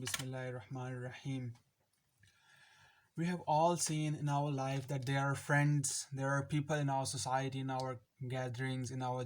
Bismillahirrahmanirrahim. We have all seen in our life that there are friends, there are people in our society, in our gatherings, in our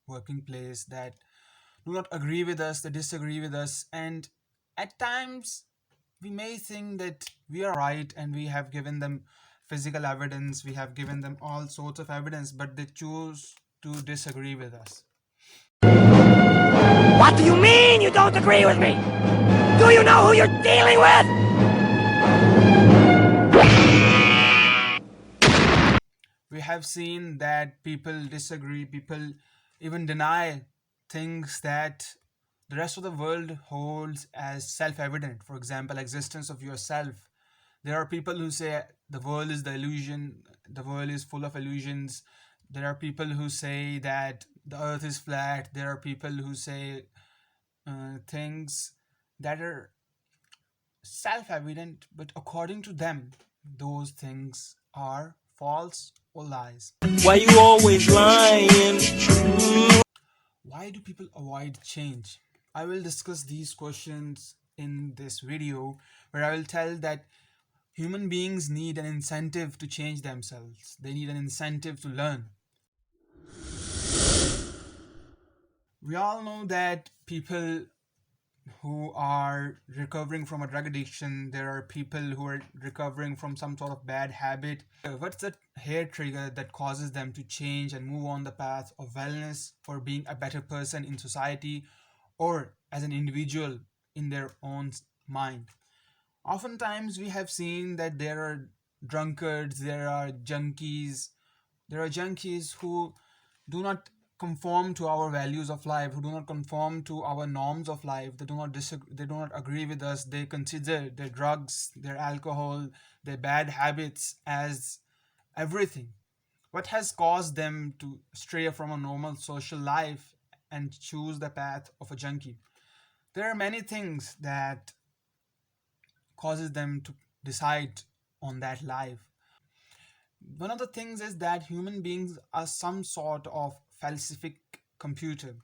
working place that do not agree with us, they disagree with us, and at times we may think that we are right and we have given them physical evidence, we have given them all sorts of evidence, but they choose to disagree with us. What do you mean you don't agree with me? Do you know who you're dealing with? We have seen that people disagree, people even deny things that the rest of the world holds as self-evident. For example, existence of yourself. There are people who say the world is the illusion, the world is full of illusions. There are people who say that the earth is flat. There are people who say things that are self-evident, but according to them, those things are false or lies. Why you always lying? Why do people avoid change? I will discuss these questions in this video where I will tell that human beings need an incentive to change themselves. They need an incentive to learn. We all know that people who are recovering from a drug addiction, there are people who are recovering from some sort of bad habit. What's that hair trigger that causes them to change and move on the path of wellness for being a better person in society or as an individual in their own mind? Oftentimes we have seen that there are drunkards, there are junkies who do not conform to our values of life, who do not conform to our norms of life. They do not disagree, they do not agree with us. They consider their drugs, their alcohol, their bad habits as everything. What has caused them to stray from a normal social life and choose the path of a junkie? There are many things that causes them to decide on that life. One of the things is that human beings are some sort of falsific computer.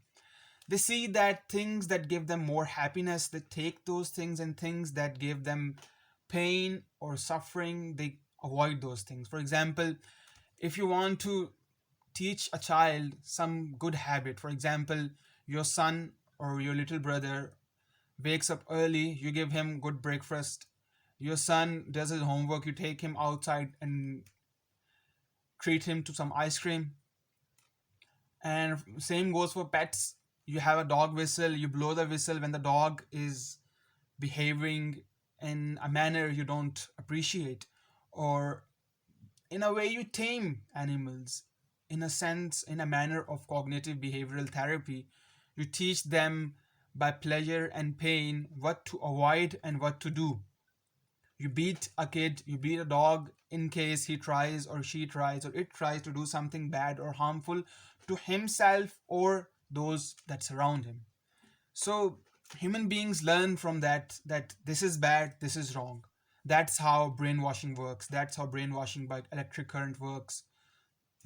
They see that things that give them more happiness, they take those things, and things that give them pain or suffering, they avoid those things. For example, if you want to teach a child some good habit, for example, your son or your little brother wakes up early, you give him good breakfast. Your son does his homework, you take him outside and treat him to some ice cream. And same goes for pets. You have a dog whistle, you blow the whistle when the dog is behaving in a manner you don't appreciate, or in a way you tame animals. In a sense, in a manner of cognitive behavioral therapy, you teach them by pleasure and pain what to avoid and what to do. You beat a kid, you beat a dog in case he tries or she tries or it tries to do something bad or harmful to himself or those that surround him. So human beings learn from that this is bad, this is wrong. That's how brainwashing works. That's how brainwashing by electric current works.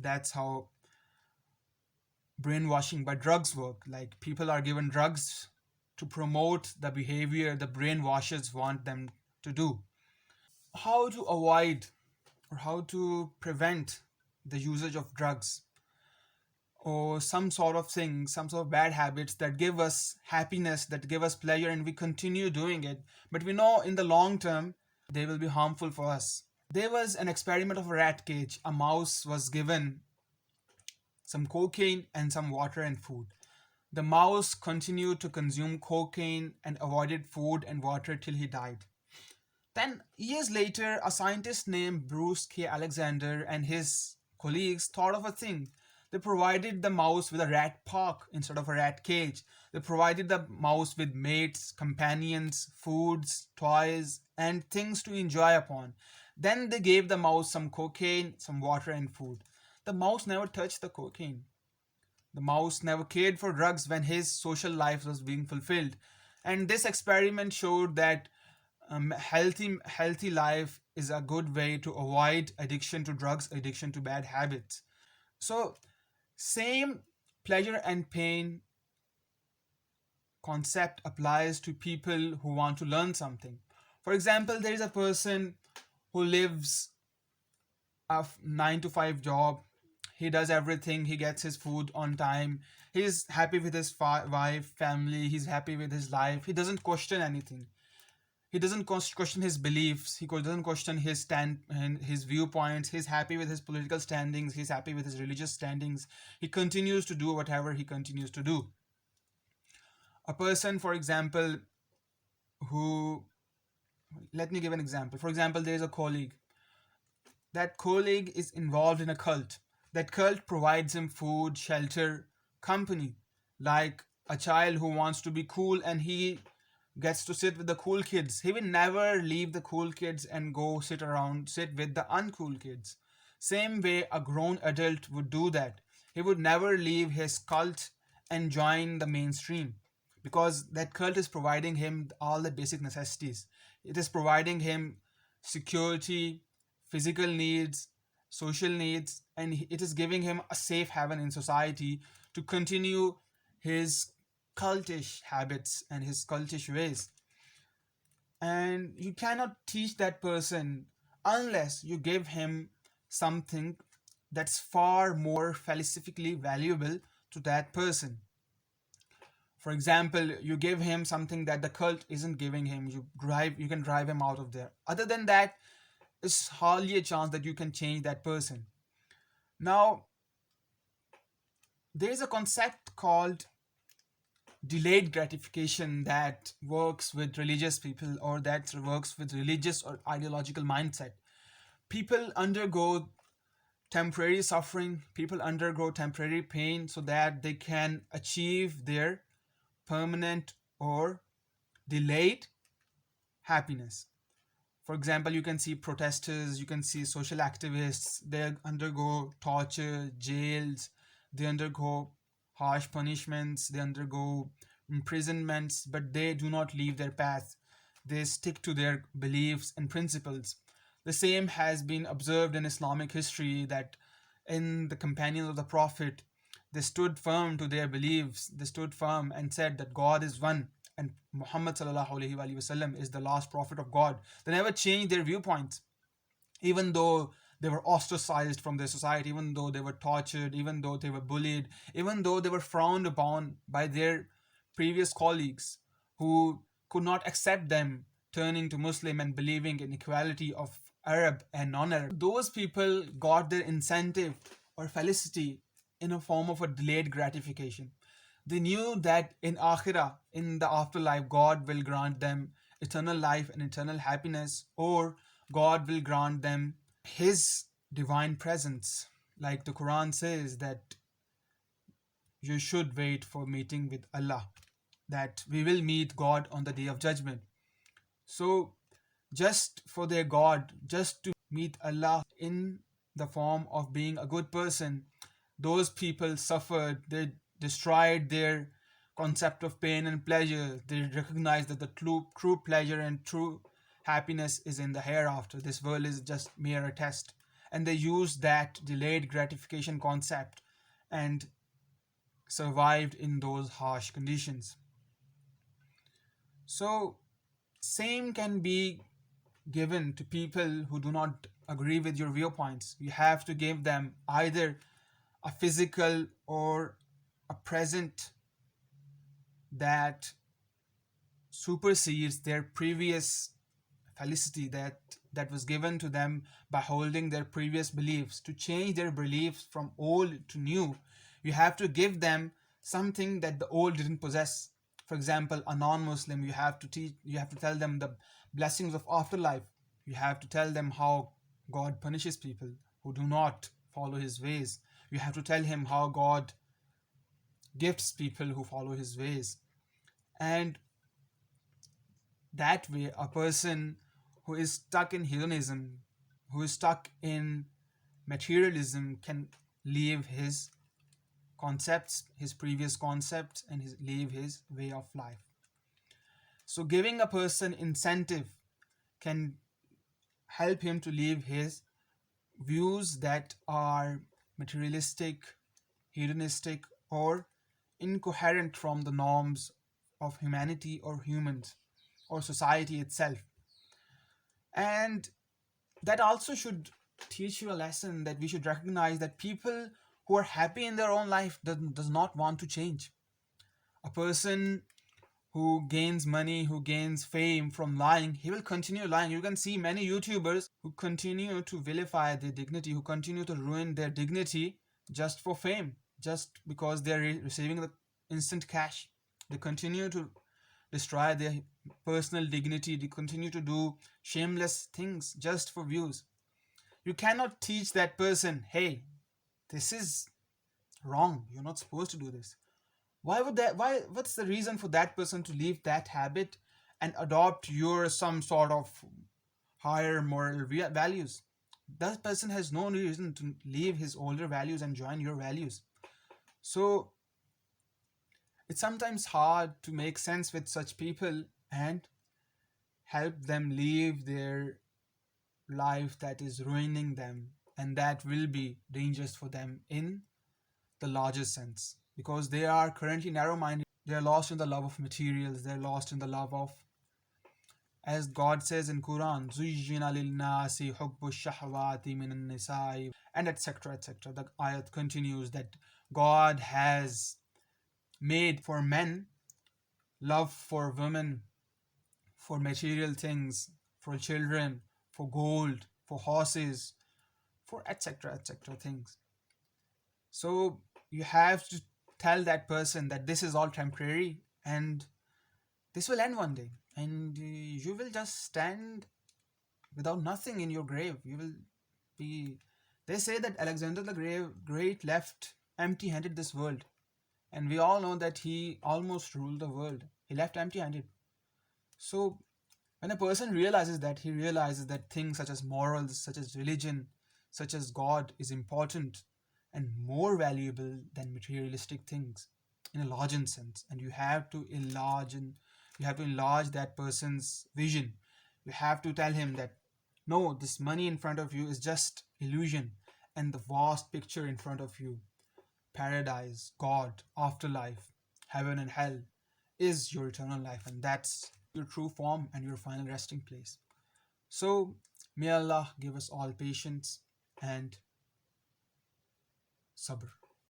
That's how brainwashing by drugs work. Like, people are given drugs to promote the behavior the brainwashers want them to do. How to avoid or how to prevent the usage of drugs or some sort of thing, some sort of bad habits that give us happiness, that give us pleasure, and we continue doing it, but we know in the long term they will be harmful for us. There was an experiment of a rat cage. A mouse was given some cocaine and some water and food. The mouse continued to consume cocaine and avoided food and water till he died. Then, years later, a scientist named Bruce K. Alexander and his colleagues thought of a thing. They provided the mouse with a rat park instead of a rat cage. They provided the mouse with mates, companions, foods, toys, and things to enjoy upon. Then they gave the mouse some cocaine, some water, and food. The mouse never touched the cocaine. The mouse never cared for drugs when his social life was being fulfilled. And this experiment showed that healthy life is a good way to avoid addiction to drugs, addiction to bad habits. So same pleasure and pain concept applies to people who want to learn something. For example, there is a person who lives a 9 to 5 job. He does everything, he gets his food on time, he's happy with his wife, family, he's happy with his life, he doesn't question anything. He doesn't question his beliefs, he doesn't question his his viewpoints, he's happy with his political standings, he's happy with his religious standings, he continues to do whatever he continues to do. A person, for example, who, let me give an example. For example, there is a colleague. That colleague is involved in a cult. That cult provides him food, shelter, company. Like a child who wants to be cool and he gets to sit with the cool kids. He will never leave the cool kids and go sit with the uncool kids. Same way a grown adult would do that. He would never leave his cult and join the mainstream, because that cult is providing him all the basic necessities. It is providing him security, physical needs, social needs, and it is giving him a safe haven in society to continue his cultish habits and his cultish ways. And you cannot teach that person unless you give him something that's far more philosophically valuable to that person. For example, you give him something that the cult isn't giving him, you can drive him out of there. Other than that, it's hardly a chance that you can change that person. Now, there is a concept called delayed gratification that works with religious people, or that works with religious or ideological mindset. People undergo temporary suffering, people undergo temporary pain so that they can achieve their permanent or delayed happiness. For example, you can see protesters, you can see social activists, they undergo torture, jails, they undergo harsh punishments, they undergo imprisonments, but they do not leave their path. They stick to their beliefs and principles. The same has been observed in Islamic history, that in the companions of the Prophet, they stood firm to their beliefs, they stood firm and said that God is one and Muhammad sallallahu alaihi wasallam is the last prophet of God. They never changed their viewpoints, even though they were ostracized from their society, even though they were tortured, even though they were bullied, even though they were frowned upon by their previous colleagues who could not accept them turning to Muslim and believing in equality of Arab and non-Arab. Those people got their incentive or felicity in a form of a delayed gratification. They knew that in Akhirah, in the afterlife, God will grant them eternal life and eternal happiness, or God will grant them His divine presence. Like the Quran says, that you should wait for meeting with Allah, that we will meet God on the day of judgment. So, just for their God, just to meet Allah in the form of being a good person, those people suffered, they destroyed their concept of pain and pleasure. They recognized that the true pleasure and true happiness is in the hereafter. This world is just mere a test. And they used that delayed gratification concept and survived in those harsh conditions. So, same can be given to people who do not agree with your viewpoints. You have to give them either a physical or a present that supersedes their previous felicity that was given to them by holding their previous beliefs. To change their beliefs from old to new, you have to give them something that the old didn't possess. For example, a non-Muslim, you have to tell them the blessings of afterlife. You have to tell them how God punishes people who do not follow his ways. You have to tell him how God gifts people who follow his ways. And that way, a person who is stuck in hedonism, who is stuck in materialism, can leave his concepts, his previous concepts, and leave his way of life. So giving a person incentive can help him to leave his views that are materialistic, hedonistic, or incoherent from the norms of humanity or humans or society itself. And that also should teach you a lesson that we should recognize that people who are happy in their own life does not want to change. A person who gains money, who gains fame from lying, he will continue lying. You can see many YouTubers who continue to vilify their dignity, who continue to ruin their dignity just for fame, just because they're receiving the instant cash. They continue to destroy their personal dignity, they continue to do shameless things just for views. You cannot teach that person, hey, this is wrong, you're not supposed to do this. Why what's the reason for that person to leave that habit and adopt your some sort of higher moral values? That person has no reason to leave his older values and join your values. So it's sometimes hard to make sense with such people and help them live their life that is ruining them and that will be dangerous for them in the larger sense, because they are currently narrow minded. They are lost in the love of materials, they're lost in the love of, as God says in Quran, زُيِّنَ لِلنَّاسِ حُبُّ الشَّهَوَاتِ مِنَ النِّسَاءِ, and etc. etc. The ayat continues that God has made for men love for women, for material things, for children, for gold, for horses, for etc. etc. things. So you have to tell that person that this is all temporary and this will end one day, and you will just stand without nothing in your grave. You will be. They say that Alexander the Great left empty handed this world, and we all know that he almost ruled the world. He left empty handed. So when a person realizes that, he realizes that things such as morals, such as religion, such as God is important and more valuable than materialistic things in a larger sense. And you have to enlarge that person's vision. You have to tell him that no, this money in front of you is just illusion, and the vast picture in front of you, paradise, God, afterlife, heaven and hell, is your eternal life, and that's your true form and your final resting place. So, may Allah give us all patience and sabr.